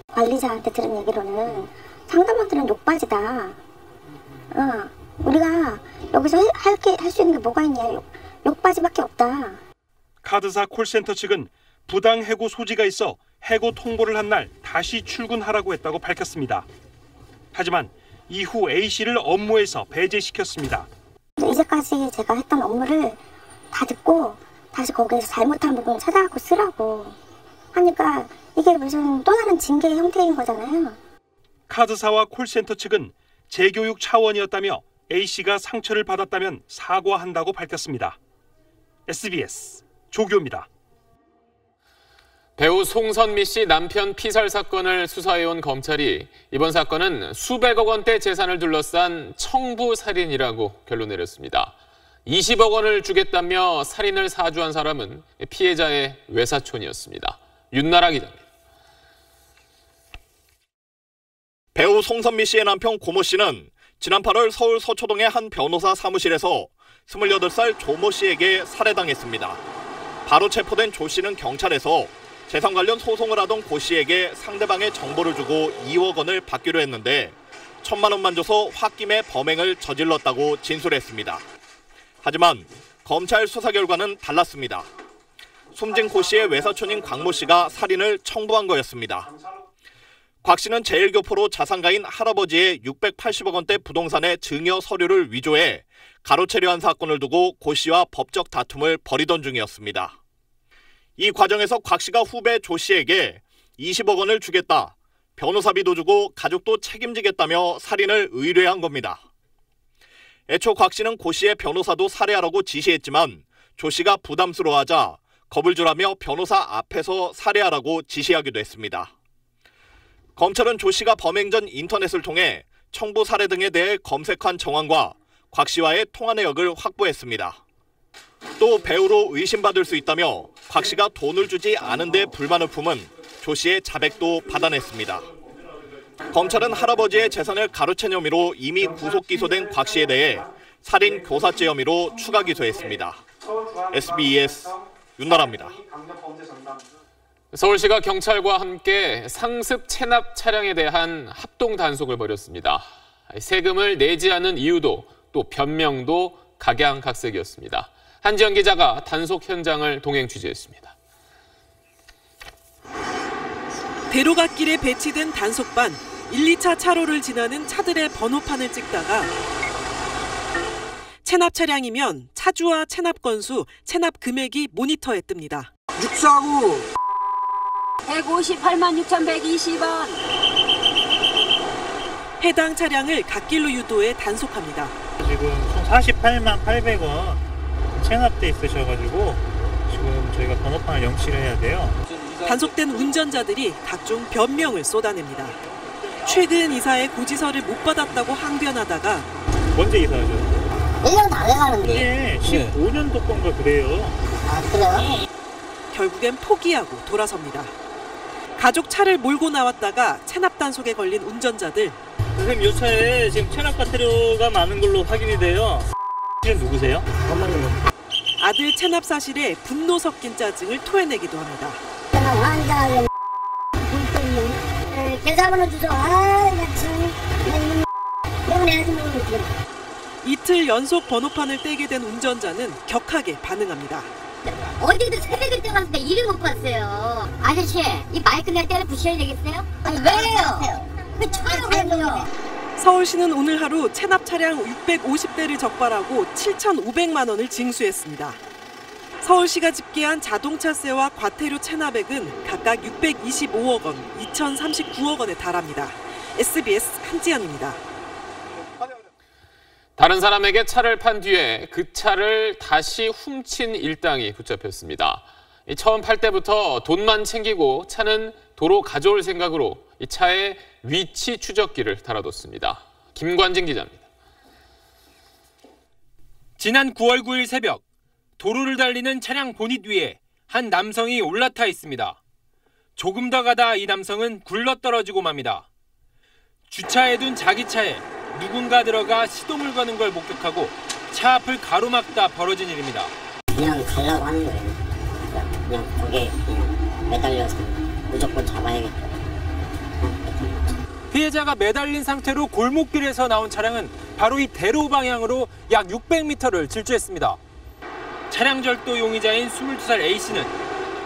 관리자한테 들은 얘기로는 상담원들은 욕바지다. 우리가 여기서 할 수 있는 게 뭐가 있냐. 욕바지밖에 없다. 카드사 콜센터 측은 부당 해고 소지가 있어 해고 통보를 한 날 다시 출근하라고 했다고 밝혔습니다. 하지만 이후 A씨를 업무에서 배제시켰습니다. 이제까지 제가 했던 업무를 다 듣고 다시 거기에서 잘못한 부분 찾아갖고 쓰라고 하니까 이게 무슨 또 다른 징계의 형태인 거잖아요. 카드사와 콜센터 측은 재교육 차원이었다며 A씨가 상처를 받았다면 사과한다고 밝혔습니다. SBS 조교입니다. 배우 송선미 씨 남편 피살 사건을 수사해온 검찰이 이번 사건은 수백억 원대 재산을 둘러싼 청부살인이라고 결론 내렸습니다. 20억 원을 주겠다며 살인을 사주한 사람은 피해자의 외사촌이었습니다. 윤나라 기자입니다. 배우 송선미 씨의 남편 고모 씨는 지난 8월 서울 서초동의 한 변호사 사무실에서 28살 조모 씨에게 살해당했습니다. 바로 체포된 조 씨는 경찰에서 재산 관련 소송을 하던 고 씨에게 상대방의 정보를 주고 2억 원을 받기로 했는데 1,000만 원만 줘서 홧김에 범행을 저질렀다고 진술했습니다. 하지만 검찰 수사 결과는 달랐습니다. 숨진 고 씨의 외사촌인 광모 씨가 살인을 청부한 거였습니다. 곽 씨는 제일교포로 자산가인 할아버지의 680억 원대 부동산의 증여 서류를 위조해 가로채려 한 사건을 두고 고 씨와 법적 다툼을 벌이던 중이었습니다. 이 과정에서 곽 씨가 후배 조 씨에게 20억 원을 주겠다, 변호사비도 주고 가족도 책임지겠다며 살인을 의뢰한 겁니다. 애초 곽 씨는 고 씨의 변호사도 살해하라고 지시했지만 조 씨가 부담스러워하자 겁을 주라며 변호사 앞에서 살해하라고 지시하기도 했습니다. 검찰은 조 씨가 범행 전 인터넷을 통해 청부 살해 등에 대해 검색한 정황과 곽 씨와의 통화 내역을 확보했습니다. 또 배우로 의심받을 수 있다며 곽 씨가 돈을 주지 않은 데 불만을 품은 조 씨의 자백도 받아냈습니다. 검찰은 할아버지의 재산을 가로챈 혐의로 이미 구속 기소된 곽 씨에 대해 살인 교사죄 혐의로 추가 기소했습니다. SBS 윤나라입니다. 서울시가 경찰과 함께 상습 체납 차량에 대한 합동 단속을 벌였습니다. 세금을 내지 않은 이유도 또 변명도 각양각색이었습니다. 한지영 기자가 단속 현장을 동행 취재했습니다. 대로갓길에 배치된 단속반, 1, 2차 차로를 지나는 차들의 번호판을 찍다가 체납 차량이면 차주와 체납 건수, 체납 금액이 모니터에 뜹니다. 649 158만 6,120원. 해당 차량을 갓길로 유도해 단속합니다. 지금 총 48만 800원 체납돼 있으셔가지고 지금 저희가 번호판을 영치를 해야 돼요. 단속된 운전자들이 각종 변명을 쏟아냅니다. 최근 이사의 고지서를 못 받았다고 항변하다가 언제 이사하셨어요? 1년도 안 해가는데. 네, 15년도 건가 그래요. 아, 그래요? 결국엔 포기하고 돌아섭니다. 가족 차를 몰고 나왔다가 체납 단속에 걸린 운전자들. 선생님, 이 차에 지금 체납 과태료가 많은 걸로 확인이 돼요. 씨는 누구세요? 어머님. 아들 체납 사실에 분노 섞인 짜증을 토해내기도 합니다. 환장하게 계좌번호 주소. 아, 나 참. 때문에 하지 모르겠어. 이틀 연속 번호판을 떼게 된 운전자는 격하게 반응합니다. 어디도 새벽에 뛰어갔는데 일을 못 봤어요. 아저씨, 이 마이크 낼 때를 부셔야 되겠어요? 아니, 왜요? 왜 쳐요? 서울시는 오늘 하루 체납 차량 650대를 적발하고 7,500만 원을 징수했습니다. 서울시가 집계한 자동차세와 과태료 체납액은 각각 625억 원, 2,039억 원에 달합니다. SBS 한지연입니다. 다른 사람에게 차를 판 뒤에 그 차를 다시 훔친 일당이 붙잡혔습니다. 처음 팔 때부터 돈만 챙기고 차는 도로 가져올 생각으로 이 차에 위치 추적기를 달아뒀습니다. 김관진 기자입니다. 지난 9월 9일 새벽 도로를 달리는 차량 보닛 위에 한 남성이 올라타 있습니다. 조금 더 가다 이 남성은 굴러떨어지고 맙니다. 주차해둔 자기 차에 누군가 들어가 시동을 거는 걸 목격하고 차 앞을 가로막다 벌어진 일입니다. 그냥 가려고 하는 거예요. 그냥 거기에 그냥 매달려서 무조건 잡아야겠다. 피해자가 매달린 상태로 골목길에서 나온 차량은 바로 이 대로 방향으로 약 600m를 질주했습니다. 차량 절도 용의자인 22살 A씨는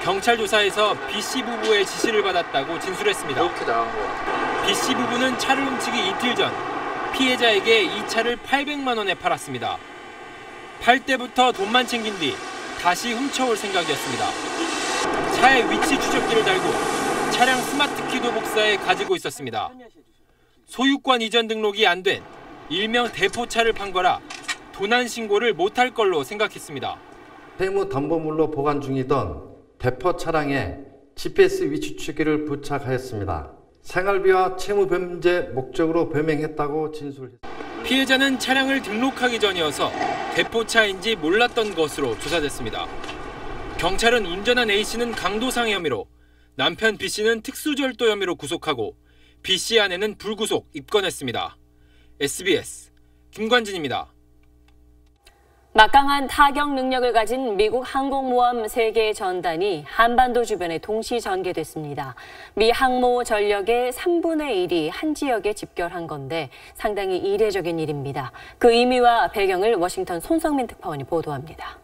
경찰 조사에서 B씨 부부의 지시를 받았다고 진술했습니다. 이렇게 나온 거야. B씨 부부는 차를 훔치기 이틀 전 피해자에게 이 차를 800만 원에 팔았습니다. 팔 때부터 돈만 챙긴 뒤 다시 훔쳐올 생각이었습니다. 차에 위치 추적기를 달고 차량 스마트키도 복사해 가지고 있었습니다. 소유권 이전 등록이 안 된 일명 대포차를 판 거라 도난 신고를 못할 걸로 생각했습니다. 세무담보물로 보관 중이던 대포 차량에 GPS 위치 추적기를 부착하였습니다. 생활비와 채무 변제 목적으로 변명했다고 진술했습니다. 피해자는 차량을 등록하기 전이어서 대포차인지 몰랐던 것으로 조사됐습니다. 경찰은 운전한 A씨는 강도상해 혐의로, 남편 B씨는 특수절도 혐의로 구속하고 B씨 아내는 불구속 입건했습니다. SBS 김관진입니다. 막강한 타격 능력을 가진 미국 항공모함 3개의 전단이 한반도 주변에 동시 전개됐습니다. 미 항모 전력의 3분의 1이 한 지역에 집결한 건데 상당히 이례적인 일입니다. 그 의미와 배경을 워싱턴 손성민 특파원이 보도합니다.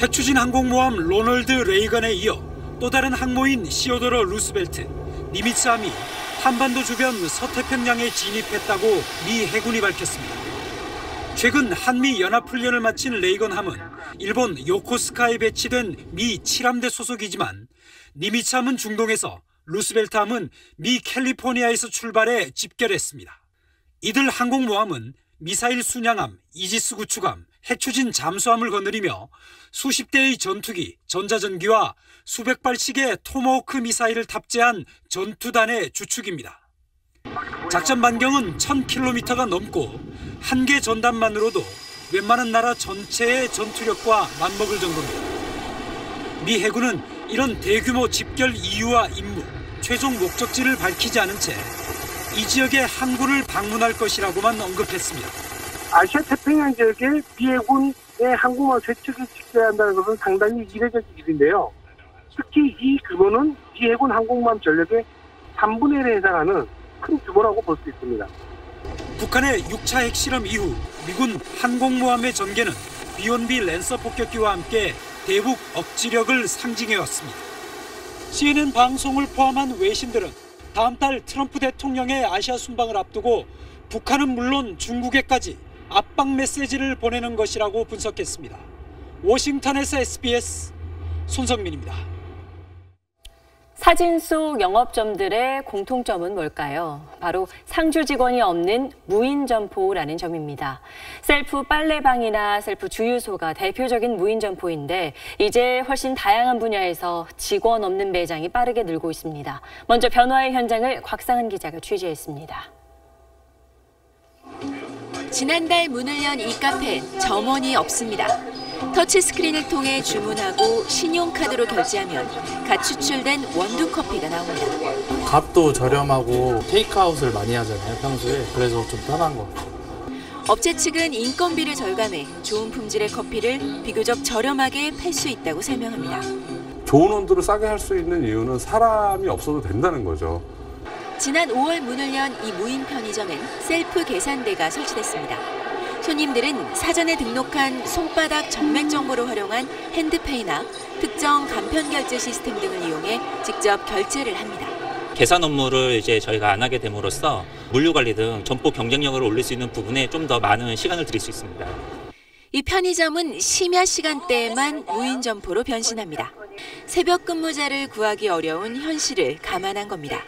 핵추진 항공모함 로널드 레이건에 이어 또 다른 항모인 시오도러 루스벨트, 니미츠함이 한반도 주변 서태평양에 진입했다고 미 해군이 밝혔습니다. 최근 한미 연합훈련을 마친 레이건함은 일본 요코스카에 배치된 미 7함대 소속이지만 니미츠함은 중동에서, 루스벨트함은 미 캘리포니아에서 출발해 집결했습니다. 이들 항공모함은 미사일 순양함, 이지스 구축함, 핵추진 잠수함을 거느리며 수십 대의 전투기, 전자전기와 수백 발씩의 토마호크 미사일을 탑재한 전투단의 주축입니다. 작전 반경은 1000km가 넘고 한 개 전단만으로도 웬만한 나라 전체의 전투력과 맞먹을 정도입니다. 미 해군은 이런 대규모 집결 이유와 임무, 최종 목적지를 밝히지 않은 채 이 지역의 항구를 방문할 것이라고만 언급했습니다. 아시아 태평양 지역에 미 해군의 항공모함 3척이 집결한다는 것은 상당히 이례적인 일인데요. 특히 이 규모는 미 해군 항공모함 전력의 3분의 1에 해당하는 큰 규모라고 볼 수 있습니다. 북한의 6차 핵실험 이후 미군 항공모함의 전개는 B-1B 랜서 폭격기와 함께 대북 억지력을 상징해왔습니다. CNN 방송을 포함한 외신들은 다음 달 트럼프 대통령의 아시아 순방을 앞두고 북한은 물론 중국에까지 압박 메시지를 보내는 것이라고 분석했습니다. 워싱턴에서 SBS 손성민입니다. 사진 속 영업점들의 공통점은 뭘까요? 바로 상주 직원이 없는 무인 점포라는 점입니다. 셀프 빨래방이나 셀프 주유소가 대표적인 무인 점포인데 이제 훨씬 다양한 분야에서 직원 없는 매장이 빠르게 늘고 있습니다. 먼저 변화의 현장을 곽상은 기자가 취재했습니다. 지난달 문을 연 이 카페엔 점원이 없습니다. 터치스크린을 통해 주문하고 신용카드로 결제하면 갓 추출된 원두커피가 나옵니다. 값도 저렴하고 테이크아웃을 많이 하잖아요, 평소에. 그래서 좀 편한 것 같아요. 업체 측은 인건비를 절감해 좋은 품질의 커피를 비교적 저렴하게 팔 수 있다고 설명합니다. 좋은 온도로 싸게 할 수 있는 이유는 사람이 없어도 된다는 거죠. 지난 5월 문을 연 이 무인 편의점엔 셀프 계산대가 설치됐습니다. 손님들은 사전에 등록한 손바닥 정맥 정보를 활용한 핸드페이나 특정 간편 결제 시스템 등을 이용해 직접 결제를 합니다. 계산 업무를 이제 저희가 안 하게 됨으로써 물류 관리 등 점포 경쟁력을 올릴 수 있는 부분에 좀 더 많은 시간을 드릴 수 있습니다. 이 편의점은 심야 시간대에만 무인 점포로 변신합니다. 새벽 근무자를 구하기 어려운 현실을 감안한 겁니다.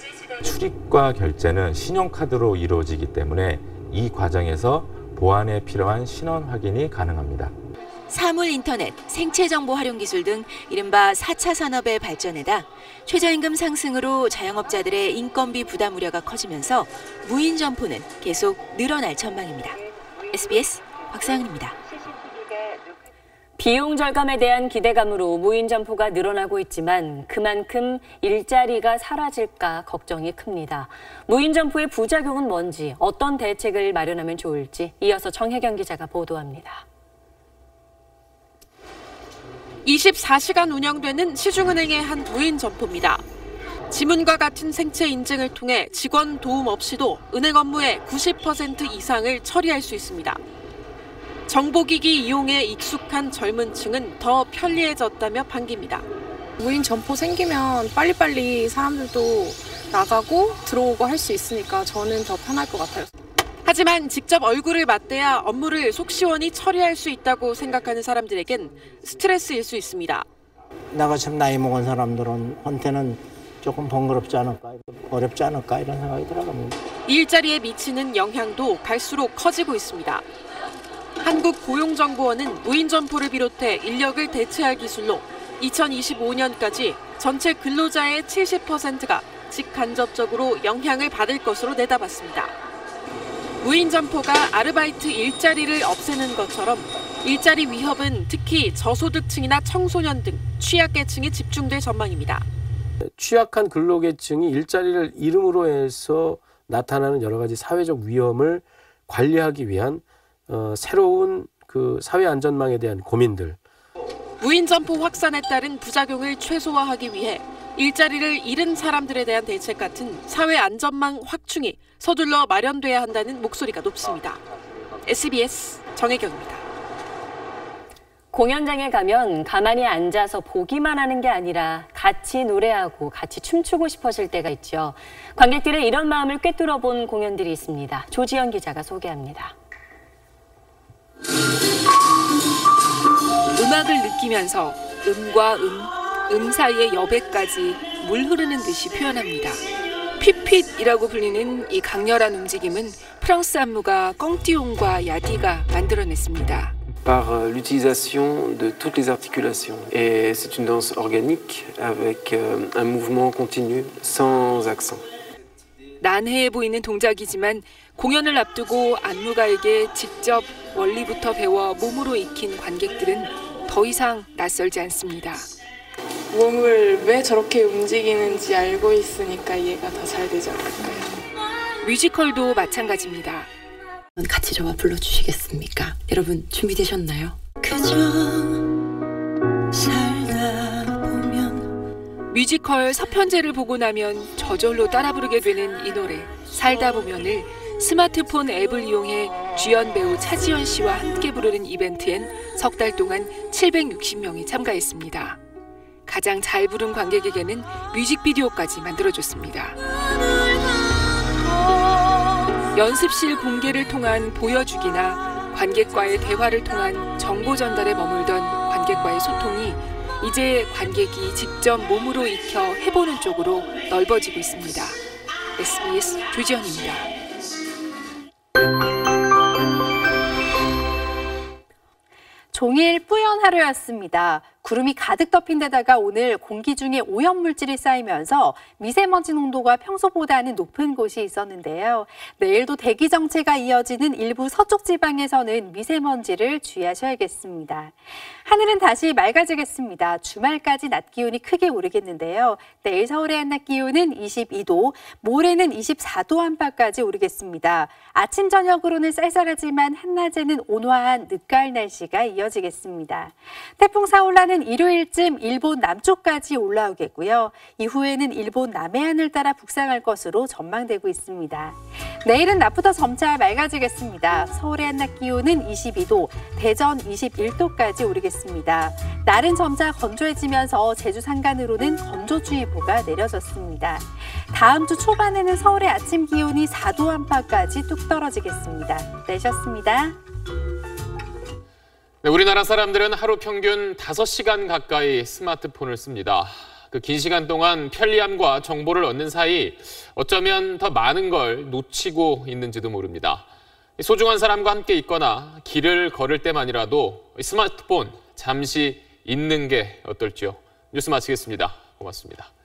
출입과 결제는 신용카드로 이루어지기 때문에 이 과정에서 보안에 필요한 신원 확인이 가능합니다. 사물 인터넷, 생체 정보 활용 기술 등 이른바 4차 산업의 발전에다 최저임금 상승으로 자영업자들의 인건비 부담 우려가 커지면서 무인 점포는 계속 늘어날 전망입니다. SBS 곽상은입니다. 비용 절감에 대한 기대감으로 무인 점포가 늘어나고 있지만 그만큼 일자리가 사라질까 걱정이 큽니다. 무인 점포의 부작용은 뭔지, 어떤 대책을 마련하면 좋을지 이어서 정혜경 기자가 보도합니다. 24시간 운영되는 시중은행의 한 무인 점포입니다. 지문과 같은 생체 인증을 통해 직원 도움 없이도 은행 업무의 90% 이상을 처리할 수 있습니다. 정보기기 이용에 익숙한 젊은 층은 더 편리해졌다며 반깁니다. 무인 점포 생기면 빨리빨리 사람들도 나가고 들어오고 할 수 있으니까 저는 더 편할 것 같아요. 하지만 직접 얼굴을 맞대야 업무를 속 시원히 처리할 수 있다고 생각하는 사람들에겐 스트레스일 수 있습니다. 나같이 나이 먹은 사람들한테는 조금 번거롭지 않을까, 어렵지 않을까 이런 생각이 들어갑니다. 일자리에 미치는 영향도 갈수록 커지고 있습니다. 한국고용정보원은 무인 점포를 비롯해 인력을 대체할 기술로 2025년까지 전체 근로자의 70%가 직간접적으로 영향을 받을 것으로 내다봤습니다. 무인 점포가 아르바이트 일자리를 없애는 것처럼 일자리 위협은 특히 저소득층이나 청소년 등 취약계층에 집중될 전망입니다. 취약한 근로계층이 일자리를 잃음으로 해서 나타나는 여러 가지 사회적 위험을 관리하기 위한 새로운 그 사회 안전망에 대한 고민들. 무인 점포 확산에 따른 부작용을 최소화하기 위해 일자리를 잃은 사람들에 대한 대책 같은 사회 안전망 확충이 서둘러 마련돼야 한다는 목소리가 높습니다. SBS 정혜경입니다. 공연장에 가면 가만히 앉아서 보기만 하는 게 아니라 같이 노래하고 같이 춤추고 싶어질 때가 있죠. 관객들의 이런 마음을 꿰뚫어 본 공연들이 있습니다. 조지연 기자가 소개합니다. 음악을 느끼면서 음과 음 사이의 여백까지 물 흐르는 듯이 표현합니다. 핏핏이라고 불리는 이 강렬한 움직임은 프랑스 안무가 껑띠옹과 야디가 만들어냈습니다. Par l'utilisation de toutes les articulations. Et c'est une danse organique avec un mouvement continu sans accent. 난해해 보이는 동작이지만 공연을 앞두고 안무가에게 직접 원리부터 배워 몸으로 익힌 관객들은 더 이상 낯설지 않습니다. 몸을 왜 저렇게 움직이는지 알고 있으니까 이해가 더 잘 되지 않을까요? 뮤지컬도 마찬가지입니다. 같이 저와 불러주시겠습니까? 여러분 준비되셨나요? 그저 살다 보면 뮤지컬 서편제를 보고 나면 저절로 따라 부르게 되는 이 노래 살다 보면을 스마트폰 앱을 이용해 주연 배우 차지연 씨와 함께 부르는 이벤트엔 석 달 동안 760명이 참가했습니다. 가장 잘 부른 관객에게는 뮤직비디오까지 만들어줬습니다. 연습실 공개를 통한 보여주기나 관객과의 대화를 통한 정보 전달에 머물던 관객과의 소통이 이제 관객이 직접 몸으로 익혀 해보는 쪽으로 넓어지고 있습니다. SBS 조지현입니다. 종일 뿌연 하루였습니다. 구름이 가득 덮인 데다가 오늘 공기 중에 오염물질이 쌓이면서 미세먼지 농도가 평소보다는 높은 곳이 있었는데요. 내일도 대기 정체가 이어지는 일부 서쪽 지방에서는 미세먼지를 주의하셔야겠습니다. 하늘은 다시 맑아지겠습니다. 주말까지 낮 기온이 크게 오르겠는데요. 내일 서울의 한낮 기온은 22도, 모레는 24도 안팎까지 오르겠습니다. 아침 저녁으로는 쌀쌀하지만 한낮에는 온화한 늦가을 날씨가 이어지겠습니다. 태풍 사울라는 일요일쯤 일본 남쪽까지 올라오겠고요. 이후에는 일본 남해안을 따라 북상할 것으로 전망되고 있습니다. 내일은 낮부터 점차 맑아지겠습니다. 서울의 한낮 기온은 22도, 대전 21도까지 오르겠습니다. 날은 점차 건조해지면서 제주 산간으로는 건조주의보가 내려졌습니다. 다음 주 초반에는 서울의 아침 기온이 4도 안팎까지 뚝 떨어지겠습니다. 내셨습니다. 네, 우리나라 사람들은 하루 평균 5시간 가까이 스마트폰을 씁니다. 그 긴 시간 동안 편리함과 정보를 얻는 사이 어쩌면 더 많은 걸 놓치고 있는지도 모릅니다. 소중한 사람과 함께 있거나 길을 걸을 때만이라도 스마트폰 잠시 잊는 게 어떨지요. 뉴스 마치겠습니다. 고맙습니다.